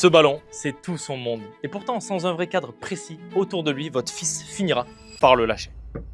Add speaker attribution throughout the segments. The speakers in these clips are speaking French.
Speaker 1: Ce ballon, c'est tout son monde. Et pourtant, sans un vrai cadre précis autour de lui, votre fils finira par le lâcher.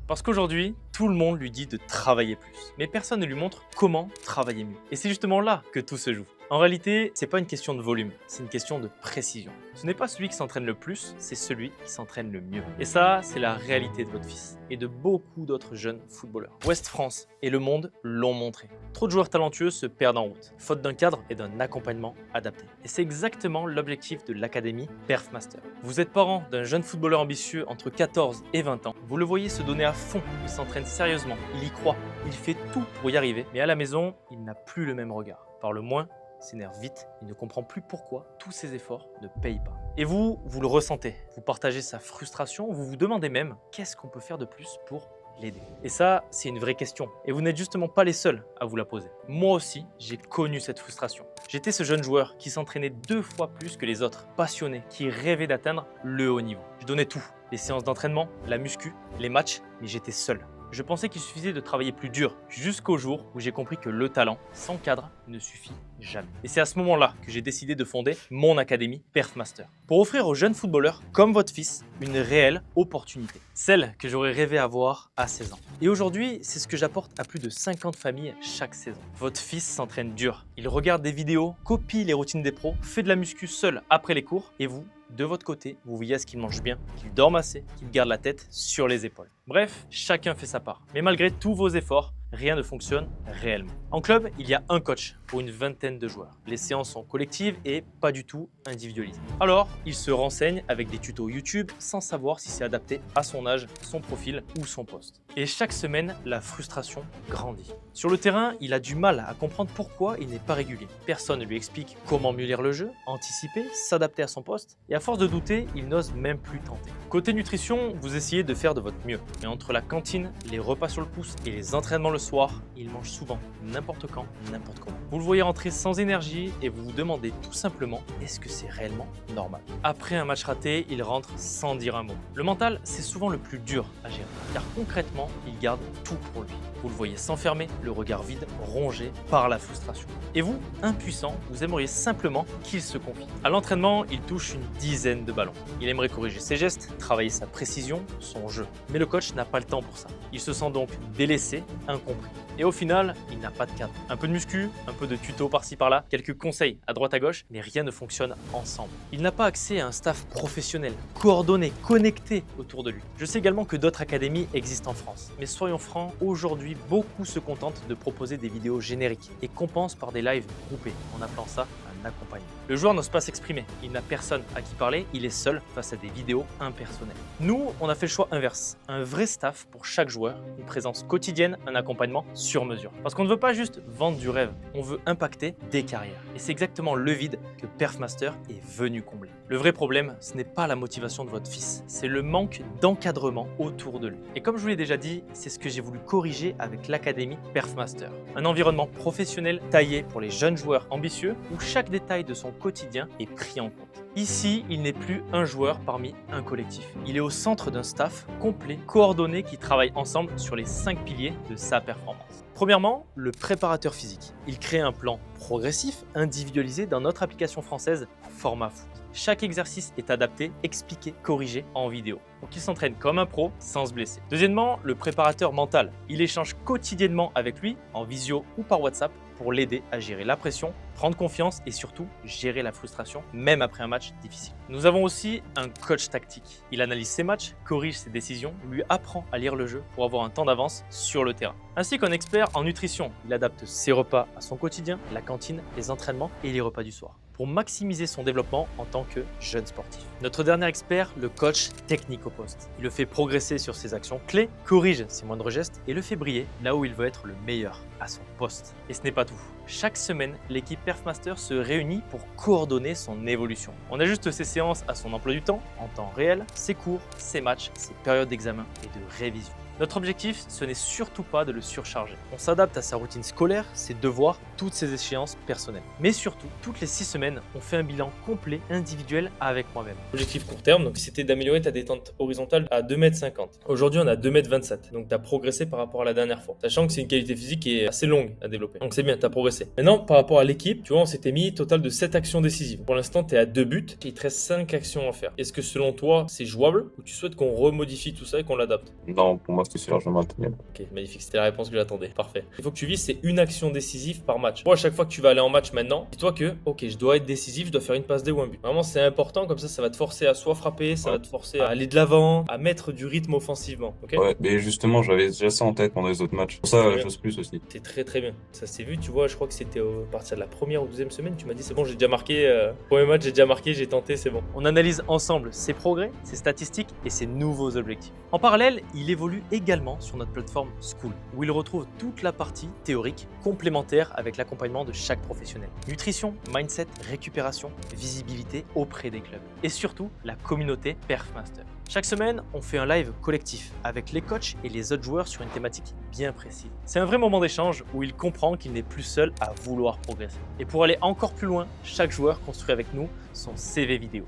Speaker 1: Parce qu'aujourd'hui, tout le monde lui dit de travailler plus. Mais personne ne lui montre comment travailler mieux. Et c'est justement là que tout se joue. En réalité, c'est pas une question de volume, c'est une question de précision. Ce n'est pas celui qui s'entraîne le plus, c'est celui qui s'entraîne le mieux. Et ça, c'est la réalité de votre fils et de beaucoup d'autres jeunes footballeurs. Ouest France et le monde l'ont montré. Trop de joueurs talentueux se perdent en route, faute d'un cadre et d'un accompagnement adapté. Et c'est exactement l'objectif de l'académie Perfmaster. Vous êtes parent d'un jeune footballeur ambitieux entre 14 et 20 ans. Vous le voyez se donner à fond, il s'entraîne sérieusement, il y croit, il fait tout pour y arriver. Mais à la maison, il n'a plus le même regard. Parle moins, s'énerve vite, il ne comprend plus pourquoi tous ses efforts ne payent pas. Et vous le ressentez. Vous partagez sa frustration, vous vous demandez même qu'est-ce qu'on peut faire de plus pour l'aider. Et ça, c'est une vraie question. Et vous n'êtes justement pas les seuls à vous la poser. Moi aussi, j'ai connu cette frustration. J'étais ce jeune joueur qui s'entraînait 2 fois plus que les autres, passionné, qui rêvait d'atteindre le haut niveau. Je donnais tout, les séances d'entraînement, la muscu, les matchs, mais j'étais seul. Je pensais qu'il suffisait de travailler plus dur, jusqu'au jour où j'ai compris que le talent, sans cadre, ne suffit jamais. Et c'est à ce moment-là que j'ai décidé de fonder mon académie Perfmaster, pour offrir aux jeunes footballeurs, comme votre fils, une réelle opportunité. Celle que j'aurais rêvé avoir à 16 ans. Et aujourd'hui, c'est ce que j'apporte à plus de 50 familles chaque saison. Votre fils s'entraîne dur, il regarde des vidéos, copie les routines des pros, fait de la muscu seul après les cours, et vous, de votre côté, vous veillez à ce qu'il mange bien, qu'il dorme assez, qu'il garde la tête sur les épaules. Bref, chacun fait sa part. Mais malgré tous vos efforts, rien ne fonctionne réellement. En club, il y a un coach pour une vingtaine de joueurs. Les séances sont collectives et pas du tout individualisées. Alors, il se renseigne avec des tutos YouTube sans savoir si c'est adapté à son âge, son profil ou son poste. Et chaque semaine, la frustration grandit. Sur le terrain, il a du mal à comprendre pourquoi il n'est pas régulier. Personne ne lui explique comment mieux lire le jeu, anticiper, s'adapter à son poste. Et à force de douter, il n'ose même plus tenter. Côté nutrition, vous essayez de faire de votre mieux. Mais entre la cantine, les repas sur le pouce et les entraînements le soir, il mange souvent, n'importe quand, n'importe comment. Vous le voyez rentrer sans énergie et vous vous demandez tout simplement, est-ce que c'est réellement normal? Après un match raté, il rentre sans dire un mot. Le mental, c'est souvent le plus dur à gérer, car concrètement, il garde tout pour lui. Vous le voyez s'enfermer, le regard vide, rongé par la frustration. Et vous, impuissant, vous aimeriez simplement qu'il se confie. À l'entraînement, il touche une dizaine de ballons. Il aimerait corriger ses gestes, travailler sa précision, son jeu. Mais le coach n'a pas le temps pour ça. Il se sent donc délaissé, incompris. Et au final, il n'a pas de cadre. Un peu de muscu, un peu de tuto par-ci par-là, quelques conseils à droite à gauche, mais rien ne fonctionne ensemble. Il n'a pas accès à un staff professionnel, coordonné, connecté autour de lui. Je sais également que d'autres académies existent en France. Mais soyons francs, aujourd'hui, beaucoup se contentent de proposer des vidéos génériques et compensent par des lives groupés, en appelant ça un accompagnement. Le joueur n'ose pas s'exprimer, il n'a personne à qui parler, il est seul face à des vidéos impersonnelles. Nous, on a fait le choix inverse, un vrai staff pour chaque joueur, une présence quotidienne, un accompagnement sur mesure. Parce qu'on ne veut pas juste vendre du rêve, on veut impacter des carrières. Et c'est exactement le vide que Perfmaster est venu combler. Le vrai problème, ce n'est pas la motivation de votre fils, c'est le manque d'encadrement autour de lui. Et comme je vous l'ai déjà dit, c'est ce que j'ai voulu corriger avec l'académie Perfmaster. Un environnement professionnel taillé pour les jeunes joueurs ambitieux où chaque détail de son quotidien est pris en compte. Ici, il n'est plus un joueur parmi un collectif. Il est au centre d'un staff complet, coordonné qui travaille ensemble sur les 5 piliers de sa performance. Premièrement, le préparateur physique. Il crée un plan progressif, individualisé dans notre application française Format Foot. Chaque exercice est adapté, expliqué, corrigé en vidéo. Donc il s'entraîne comme un pro sans se blesser. Deuxièmement, le préparateur mental. Il échange quotidiennement avec lui, en visio ou par WhatsApp, pour l'aider à gérer la pression, prendre confiance et surtout gérer la frustration, même après un match difficile. Nous avons aussi un coach tactique. Il analyse ses matchs, corrige ses décisions, lui apprend à lire le jeu pour avoir un temps d'avance sur le terrain. Ainsi qu'un expert en nutrition. Il adapte ses repas à son quotidien, la cantine, les entraînements et les repas du soir, pour maximiser son développement en tant que jeune sportif. Notre dernier expert, le coach technique au poste. Il le fait progresser sur ses actions clés, corrige ses moindres gestes et le fait briller là où il veut être le meilleur, à son poste. Et ce n'est pas tout. Chaque semaine, l'équipe Perfmaster se réunit pour coordonner son évolution. On ajuste ses séances à son emploi du temps, en temps réel, ses cours, ses matchs, ses périodes d'examen et de révision. Notre objectif, ce n'est surtout pas de le surcharger. On s'adapte à sa routine scolaire, ses devoirs, toutes ses échéances personnelles. Mais surtout, toutes les 6 semaines, on fait un bilan complet, individuel avec moi-même. Objectif court terme, donc c'était d'améliorer ta détente horizontale à 2,50 m. Aujourd'hui, on a 2,27 m. Donc tu as progressé par rapport à la dernière fois. Sachant que c'est une qualité physique qui est assez longue à développer. Donc c'est bien, tu as progressé. Maintenant, par rapport à l'équipe, tu vois, on s'était mis total de 7 actions décisives. Pour l'instant, tu es à 2 buts. Il te reste 5 actions à faire. Est-ce que selon toi, c'est jouable ou tu souhaites qu'on remodifie tout ça et qu'on l'adapte?
Speaker 2: Non, pour moi, c'est largement atteignable.
Speaker 1: Ok, magnifique, c'était la réponse que j'attendais. Parfait. Il faut que tu vises, c'est une action décisive par match. Moi, à chaque fois que tu vas aller en match maintenant, dis-toi que, ok, je dois être décisif, je dois faire une passe D ou un but. Vraiment, c'est important, comme ça va te forcer à soit frapper, ça va te forcer à aller de l'avant, à mettre du rythme offensivement. Ok?
Speaker 2: Ouais, mais justement, j'avais déjà ça en tête pendant les autres matchs. Pour ça, j'ose plus aussi.
Speaker 1: C'est très très bien. Ça s'est vu, tu vois, je crois que c'était à partir de la première ou deuxième semaine, tu m'as dit c'est bon, j'ai déjà marqué. Premier match, j'ai déjà marqué, j'ai tenté, c'est bon. On analyse ensemble ses progrès, ses statistiques et ses nouveaux objectifs. En parallèle, il évolue également sur notre plateforme School, où il retrouve toute la partie théorique complémentaire avec l'accompagnement de chaque professionnel. Nutrition, mindset, récupération, visibilité auprès des clubs. Et surtout, la communauté Perfmaster. Chaque semaine, on fait un live collectif avec les coachs et les autres joueurs sur une thématique bien précise. C'est un vrai moment d'échange où il comprend qu'il n'est plus seul à vouloir progresser. Et pour aller encore plus loin, chaque joueur construit avec nous son CV vidéo.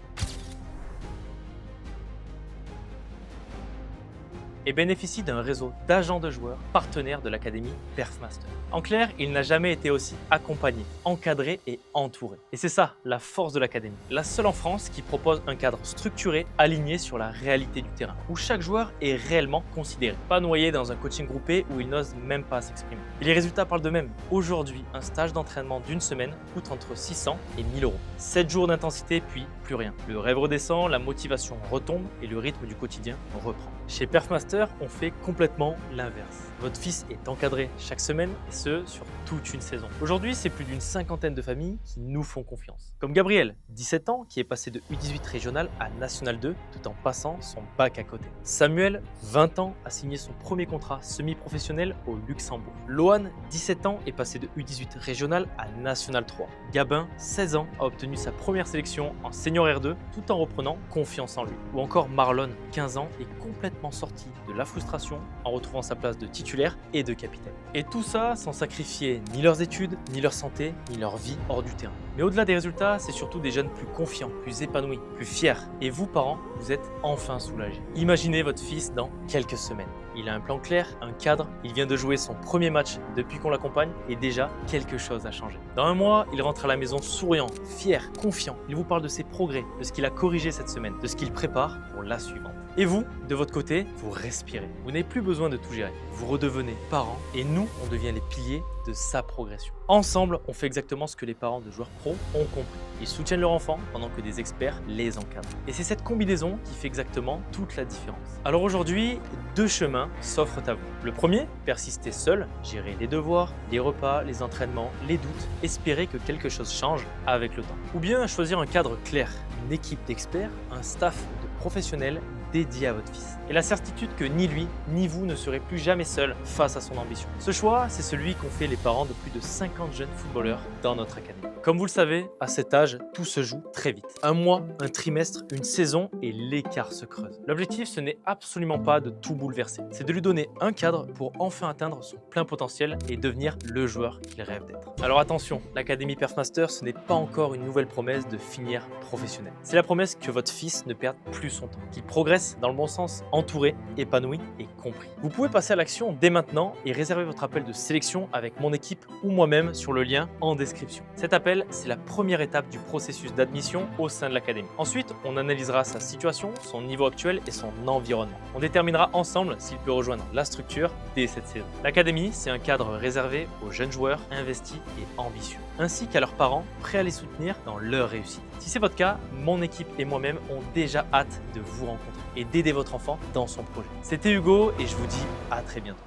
Speaker 1: Et bénéficie d'un réseau d'agents de joueurs partenaires de l'académie Perfmaster. En clair, il n'a jamais été aussi accompagné, encadré et entouré. Et c'est ça, la force de l'académie. La seule en France qui propose un cadre structuré, aligné sur la réalité du terrain, où chaque joueur est réellement considéré, pas noyé dans un coaching groupé où il n'ose même pas s'exprimer. Et les résultats parlent d'eux-mêmes. Aujourd'hui, un stage d'entraînement d'une semaine coûte entre 600 et 1000 euros. 7 jours d'intensité, puis plus rien. Le rêve redescend, la motivation retombe et le rythme du quotidien reprend. Chez Perfmaster, on fait complètement l'inverse. Votre fils est encadré chaque semaine et ce, sur toute une saison. Aujourd'hui, c'est plus d'une cinquantaine de familles qui nous font confiance. Comme Gabriel, 17 ans, qui est passé de U18 régional à National 2 tout en passant son bac à côté. Samuel, 20 ans, a signé son premier contrat semi-professionnel au Luxembourg. Lohan, 17 ans, est passé de U18 régional à National 3. Gabin, 16 ans, a obtenu sa première sélection en Senior R2 tout en reprenant confiance en lui. Ou encore Marlon, 15 ans, est complètement sorti de la frustration en retrouvant sa place de titulaire et de capitaine. Et tout ça sans sacrifier ni leurs études, ni leur santé, ni leur vie hors du terrain. Mais au-delà des résultats, c'est surtout des jeunes plus confiants, plus épanouis, plus fiers. Et vous, parents, vous êtes enfin soulagés. Imaginez votre fils dans quelques semaines. Il a un plan clair, un cadre, il vient de jouer son premier match depuis qu'on l'accompagne et déjà quelque chose a changé. Dans un mois, il rentre à la maison souriant, fier, confiant. Il vous parle de ses progrès, de ce qu'il a corrigé cette semaine, de ce qu'il prépare pour la suivante. Et vous, de votre côté, vous respirez. Vous n'avez plus besoin de tout gérer. Vous redevenez parent et nous, on devient les piliers de sa progression. Ensemble, on fait exactement ce que les parents de joueurs pros ont compris. Ils soutiennent leur enfant pendant que des experts les encadrent. Et c'est cette combinaison qui fait exactement toute la différence. Alors aujourd'hui, 2 chemins s'offrent à vous. Le premier, persister seul, gérer les devoirs, les repas, les entraînements, les doutes, espérer que quelque chose change avec le temps. Ou bien choisir un cadre clair, une équipe d'experts, un staff de professionnels dédié à votre fils. Et la certitude que ni lui, ni vous ne serez plus jamais seul face à son ambition. Ce choix, c'est celui qu'ont fait les parents de plus de 50 jeunes footballeurs dans notre académie. Comme vous le savez, à cet âge, tout se joue très vite. Un mois, un trimestre, une saison et l'écart se creuse. L'objectif, ce n'est absolument pas de tout bouleverser. C'est de lui donner un cadre pour enfin atteindre son plein potentiel et devenir le joueur qu'il rêve d'être. Alors attention, l'Académie Perfmaster, ce n'est pas encore une nouvelle promesse de finir professionnel. C'est la promesse que votre fils ne perde plus son temps, qu'il progresse dans le bon sens, entouré, épanoui et compris. Vous pouvez passer à l'action dès maintenant et réserver votre appel de sélection avec mon équipe ou moi-même sur le lien en description. Cet appel, c'est la première étape du processus d'admission au sein de l'académie. Ensuite, on analysera sa situation, son niveau actuel et son environnement. On déterminera ensemble s'il peut rejoindre la structure dès cette saison. L'académie, c'est un cadre réservé aux jeunes joueurs investis et ambitieux, ainsi qu'à leurs parents prêts à les soutenir dans leur réussite. Si c'est votre cas, mon équipe et moi-même ont déjà hâte de vous rencontrer et d'aider votre enfant dans son projet. C'était Hugo et je vous dis à très bientôt.